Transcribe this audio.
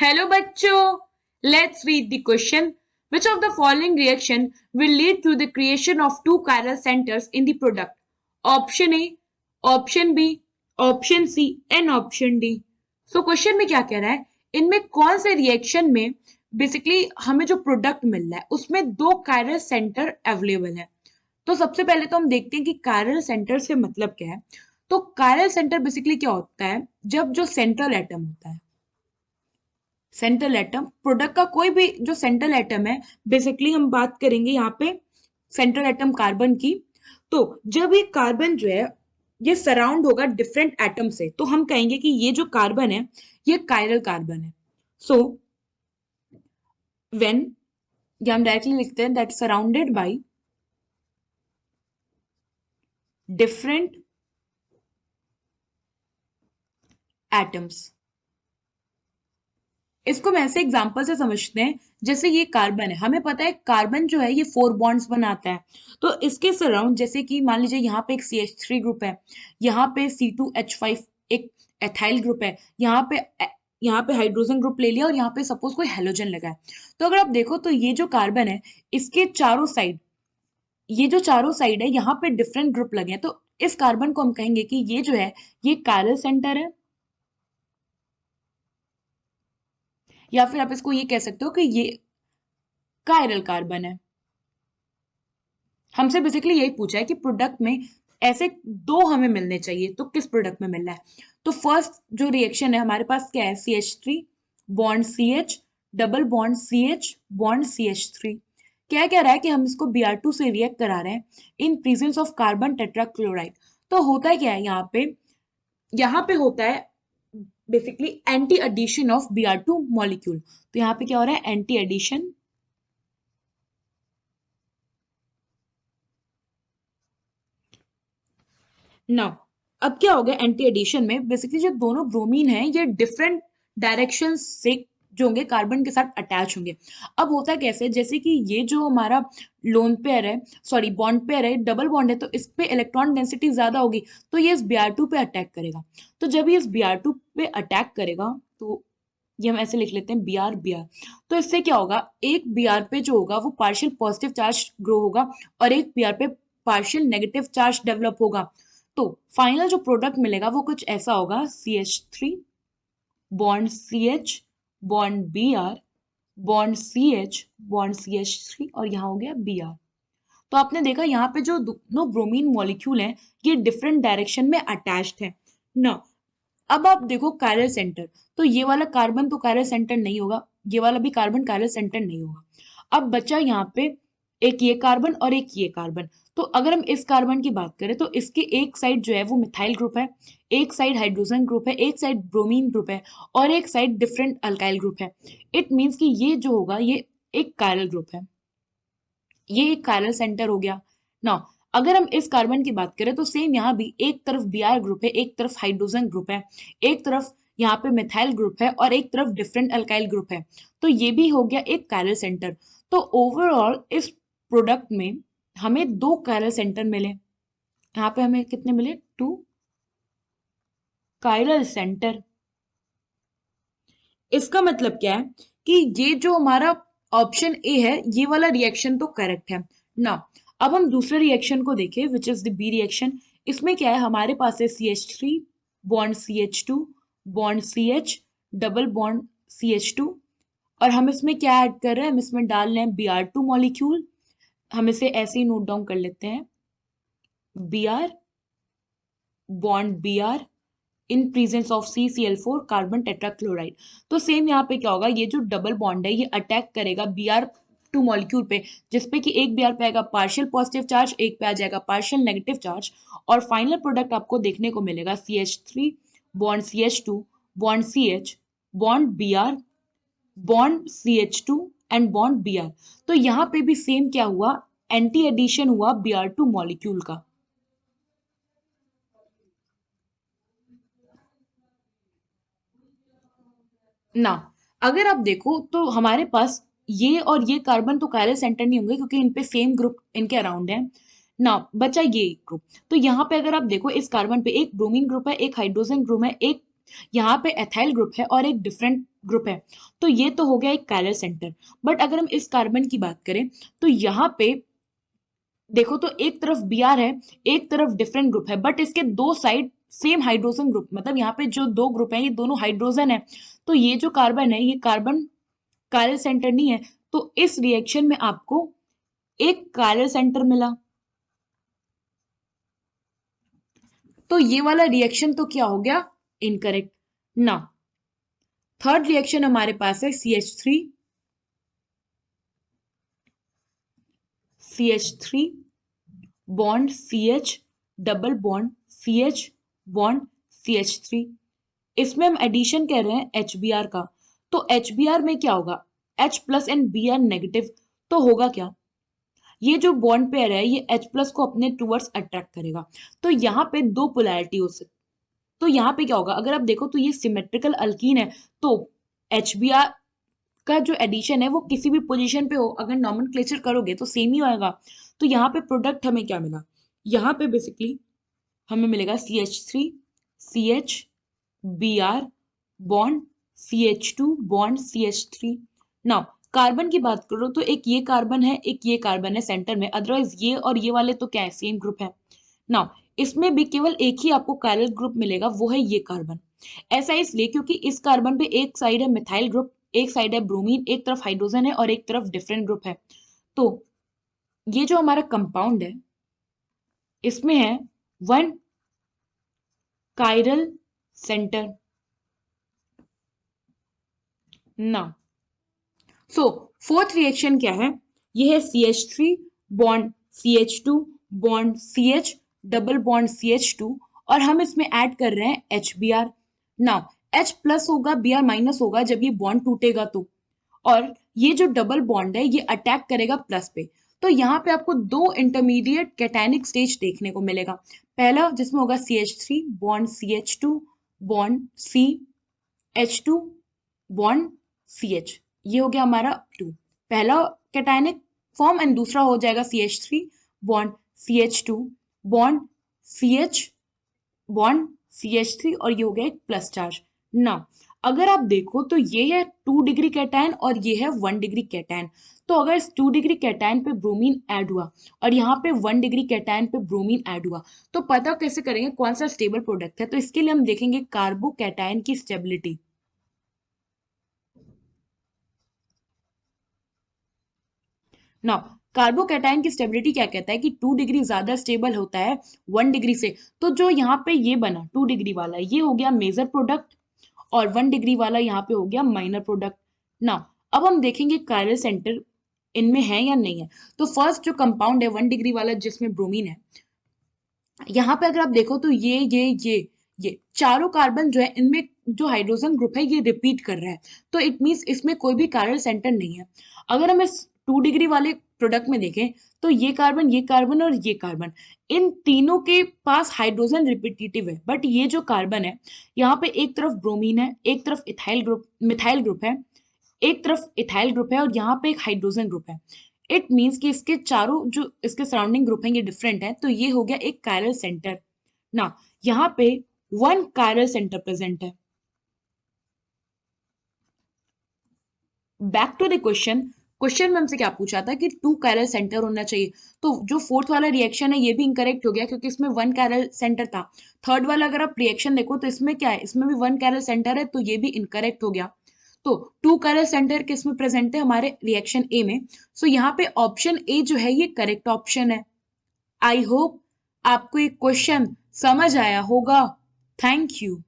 Hello बच्चों, let's read the question. Which of the following reaction will lead to the creation of two chiral centers in the product? Option A, option B, option C and option D. So question में क्या कह रहा है, इनमें कौन से reaction में basically हमें जो प्रोडक्ट मिल रहा है उसमें दो कायरल सेंटर अवेलेबल है. तो सबसे पहले तो हम देखते हैं कि कायरल सेंटर से मतलब क्या है. तो कायरल सेंटर बेसिकली क्या होता है, जब जो सेंट्रल एटम होता है, सेंट्रल एटम प्रोडक्ट का कोई भी जो सेंट्रल एटम है, बेसिकली हम बात करेंगे यहाँ पे सेंट्रल एटम कार्बन की. तो जब ये कार्बन जो है ये सराउंड होगा डिफरेंट एटम से, तो हम कहेंगे कि ये जो कार्बन है ये कायरल कार्बन है. सो व्हेन, या हम डायरेक्टली लिखते हैं that surrounded by different atoms. इसको हम ऐसे एग्जांपल से समझते हैं, जैसे ये कार्बन है, हमें पता है कार्बन जो है ये 4 बॉन्ड्स बनाता है. तो इसके सराउंड जैसे कि मान लीजिए यहाँ पे एक CH3 ग्रुप है, यहाँ पे C2H5 एक एथाइल ग्रुप है, यहाँ पे हाइड्रोजन ग्रुप ले लिया और यहाँ पे सपोज कोई हेलोजन लगा है. तो अगर आप देखो तो ये जो कार्बन है इसके चारों साइड, ये जो चारों साइड है यहाँ पे डिफरेंट ग्रुप लगे हैं. तो इस कार्बन को हम कहेंगे कि ये जो है ये कायरल सेंटर है, या फिर आप इसको ये कह सकते हो कि ये कायरल कार्बन है. हमसे बेसिकली यही पूछा है कि प्रोडक्ट में ऐसे दो हमें मिलने चाहिए, तो किस प्रोडक्ट में मिल रहा है. तो फर्स्ट जो रिएक्शन है हमारे पास क्या है, CH3 bond CH, double bond CH bond CH3. क्या कह रहा है कि हम इसको Br2 से रिएक्ट करा रहे हैं in presence of carbon tetrachloride. तो होता क्या है यहाँ पे होता है basically anti addition of Br2 molecule. तो यहाँ पे क्या हो रहा है, एंटी एडिशन. नाउ अब क्या हो गया, एंटी एडिशन में बेसिकली जो दोनों ब्रोमीन है ये डिफरेंट डायरेक्शन से जो होंगे कार्बन के साथ अटैच होंगे. अब होता कैसे, जैसे कि ये जो हमारा लोन पेयर है, सॉरी बॉन्ड पेयर है, डबल बॉन्ड है, तो इस पे इलेक्ट्रॉन डेंसिटी ज्यादा होगी, तो ये इस Br2 पे अटैक करेगा. तो जब ये इस Br2 पे अटैक करेगा तो ये हम ऐसे लिख लेते हैं Br. तो इससे क्या होगा, एक Br पे जो होगा वो पार्शियल पॉजिटिव चार्ज ग्रो होगा और एक Br पे पार्शियल नेगेटिव चार्ज डेवलप होगा. तो फाइनल जो प्रोडक्ट मिलेगा वो कुछ ऐसा होगा, CH3 bond CH bond Br bond CH bond CH3 और यहाँ हो गया Br. तो आपने देखा यहाँ पे जो दोनों ब्रोमीन मॉलिक्यूल हैं ये डिफरेंट डायरेक्शन में अटैच्ड है ना. अब आप देखो कायरल सेंटर, तो ये वाला कार्बन तो कायरल सेंटर नहीं होगा, ये वाला भी कार्बन कायरल सेंटर नहीं होगा. अब बचा यहाँ पे एक ये कार्बन और एक ये कार्बन. तो अगर हम इस कार्बन की बात करें तो इसके एक साइड जो है वो मिथाइल ग्रुप है, एक साइड हाइड्रोजन ग्रुप है, एक साइड ब्रोमीन ग्रुप है और एक साइड डिफरेंट अल्काइल ग्रुप है. इट मीन्स कि ये जो होगा ये एक कायरल ग्रुप है, ये एक कायरल सेंटर हो गया. नाउ अगर हम इस कार्बन की बात करें तो सेम यहाँ भी एक तरफ Br ग्रुप है, एक तरफ हाइड्रोजन ग्रुप है, एक तरफ यहाँ पे मिथाइल ग्रुप है और एक तरफ डिफरेंट अल्काइल ग्रुप है. तो ये भी हो गया एक कायरल सेंटर. तो ओवरऑल इस प्रोडक्ट में हमें दो कायरल सेंटर मिले. यहाँ पे हमें कितने मिले, 2 कायरल सेंटर. इसका मतलब क्या है कि ये जो हमारा ऑप्शन ए है ये वाला रिएक्शन तो करेक्ट है ना. अब हम दूसरे रिएक्शन को देखें which is the B reaction. इसमें क्या है, हमारे पास है CH3 bond CH2 bond CH double bond CH2 और हम इसमें क्या ऐड कर रहे हैं, हम इसमें डाल रहे हैं Br2 मॉलिक्यूल. हम इसे ऐसे ही नोट डाउन कर लेते हैं, Br bond Br in presence of CCl4 carbon tetrachloride. तो सेम यहाँ पे क्या होगा, ये जो डबल बॉन्ड है ये अटैक करेगा Br2 मॉलिक्यूल पे, जिसपे कि एक Br पे आएगा पार्शियल पॉजिटिव चार्ज, एक पे आ जाएगा पार्शियल नेगेटिव चार्ज और फाइनल प्रोडक्ट आपको देखने को मिलेगा CH3 bond CH2 bond CH bond Br bond CH2 and bond Br. तो यहाँ पे भी सेम क्या हुआ, एंटी एडिशन हुआ Br2 मॉलिक्यूल का. ना अगर आप देखो तो हमारे पास ये और ये कार्बन तो कायरल सेंटर नहीं होंगे क्योंकि इन पे सेम ग्रुप इनके अराउंड है ना. बचा ये ग्रुप. तो यहाँ पे अगर आप देखो इस कार्बन पे एक ब्रोमीन ग्रुप है, एक हाइड्रोजन ग्रुप है, एक यहाँ पे एथाइल ग्रुप है और एक डिफरेंट ग्रुप है, तो ये तो हो गया एक कायरल सेंटर। बट अगर हम इस कार्बन की बात करें तो यहाँ पे देखो तो एक तरफ Br है, एक तरफ डिफरेंट ग्रुप है, बट इसके दो साइड सेम हाइड्रोजन ग्रुप, मतलब यहाँ पे जो दो ग्रुप है ये दोनों हाइड्रोजन है, तो ये जो कार्बन है ये कार्बन कायरल सेंटर नहीं है, तो इस रिएक्शन में आपको एक कायरल सेंटर मिला। तो ये वाला रिएक्शन तो क्या हो गया, इनकरेक्ट ना। थर्ड रिएक्शन हमारे पास है CH3 CH3 bond CH double bond CH bond CH3। इसमें हम एडिशन कह रहे हैं HBr का, तो HBr में क्या होगा, H plus and Br negative, तो होगा क्या, ये जो बॉन्ड पेयर है ये H प्लस को अपने टूवर्ड्स अट्रैक्ट करेगा, तो यहाँ पे दो पोलैरिटी हो सकती, तो यहाँ पे क्या होगा, अगर आप देखो तो ये सिमेट्रिकल अल्कीन है, तो HBr का जो एडिशन है वो किसी भी पोजीशन पे हो, अगर नॉमेनक्लेचर करोगे तो सेम ही होएगा। तो यहाँ पे प्रोडक्ट हमें क्या मिला, यहाँ पे बेसिकली हमें मिलेगा CH3 CH Br bond CH2 bond CH3। Now carbon की बात करो तो एक ये कार्बन है, एक ये कार्बन है सेंटर में, अदरवाइज ये और ये वाले तो क्या है, सेम ग्रुप है। नाउ इसमें भी केवल एक ही आपको कायरल ग्रुप मिलेगा, वो है ये कार्बन। ऐसा इसलिए क्योंकि इस कार्बन पे एक साइड है मिथाइल ग्रुप, एक साइड है ब्रोमीन, एक तरफ हाइड्रोजन है और एक तरफ डिफरेंट ग्रुप है। तो ये जो हमारा कंपाउंड है इसमें है वन कायरल सेंटर ना। सो फोर्थ रिएक्शन क्या है, ये है CH3 bond CH2 bond CH double bond CH2, और हम इसमें ऐड कर रहे हैं HBr। नाउ H प्लस होगा Br माइनस होगा जब ये बॉन्ड टूटेगा तो, और ये जो डबल बॉन्ड है ये अटैक करेगा प्लस पे, तो यहाँ पे आपको दो इंटरमीडिएट कैटायनिक स्टेज देखने को मिलेगा। पहला जिसमें होगा CH3 bond CH2 bond C H2 bond CH, ये हो गया हमारा टू, पहला कैटायनिक फॉर्म, एंड दूसरा हो जाएगा CH3 bond CH2 bond CH bond CH3, और ये हो गया एक प्लस चार्ज ना। अगर आप देखो तो ये है 2 डिग्री कैटायन और ये है 1 डिग्री कैटायन, तो अगर इस 2 डिग्री कैटायन पे ब्रोमीन ऐड हुआ और यहाँ पे 1 डिग्री कैटायन पे ब्रोमीन ऐड हुआ, तो पता कैसे करेंगे कौन सा स्टेबल प्रोडक्ट है, तो इसके लिए हम देखेंगे कार्बो कैटायन की स्टेबिलिटी। नाउ कार्बोकैटायन की स्टेबिलिटी क्या कहता है कि 2 डिग्री ज्यादा स्टेबल होता है 1 डिग्री से, तो जो यहाँ पे ये बना 2 डिग्री वाला ये हो गया मेजर प्रोडक्ट, और 1 डिग्री वाला यहाँ पे हो गया माइनर प्रोडक्ट। नाउ अब हम देखेंगे कायरल सेंटर इनमें है या नहीं है। तो फर्स्ट जो कंपाउंड है 1 डिग्री वाला जिसमें ब्रोमीन है, यहाँ पे अगर आप देखो तो ये चारों कार्बन जो है इनमें जो हाइड्रोजन ग्रुप है ये रिपीट कर रहा है, तो इट मीन्स इसमें कोई भी कायरल सेंटर नहीं है। अगर हम इस 2 डिग्री वाले प्रोडक्ट में देखें तो ये कार्बन और ये कार्बन, इन तीनों के पास हाइड्रोजन रिपीटेटिव है, बट ये जो कार्बन है यहाँ पे एक तरफ ब्रोमीन है, एक तरफ इथाइल ग्रुप मिथाइल ग्रुप है, एक तरफ इथाइल ग्रुप है और यहाँ पे एक हाइड्रोजन ग्रुप है। इट मीन्स कि इसके चारों जो इसके सराउंडिंग ग्रुप हैं ये डिफरेंट है, तो ये हो गया एक कायरल सेंटर ना। यहाँ पे 1 कायरल सेंटर प्रेजेंट है। Back to the question, question में हमसे क्या पूछा था कि 2 कायरल सेंटर होना चाहिए, तो जो फोर्थ वाला रिएक्शन है ये भी इनकरेक्ट हो गया क्योंकि इसमें 1 कायरल सेंटर था। थर्ड वाला अगर आप रिएक्शन देखो तो इसमें क्या है, इसमें भी 1 कायरल सेंटर है, तो ये भी इनकरेक्ट हो गया। तो 2 कायरल सेंटर किस में प्रेजेंट है, हमारे रिएक्शन ए में। सो यहाँ पे ऑप्शन ए जो है ये करेक्ट ऑप्शन है। आई होप आपको ये क्वेश्चन समझ आया होगा। Thank you.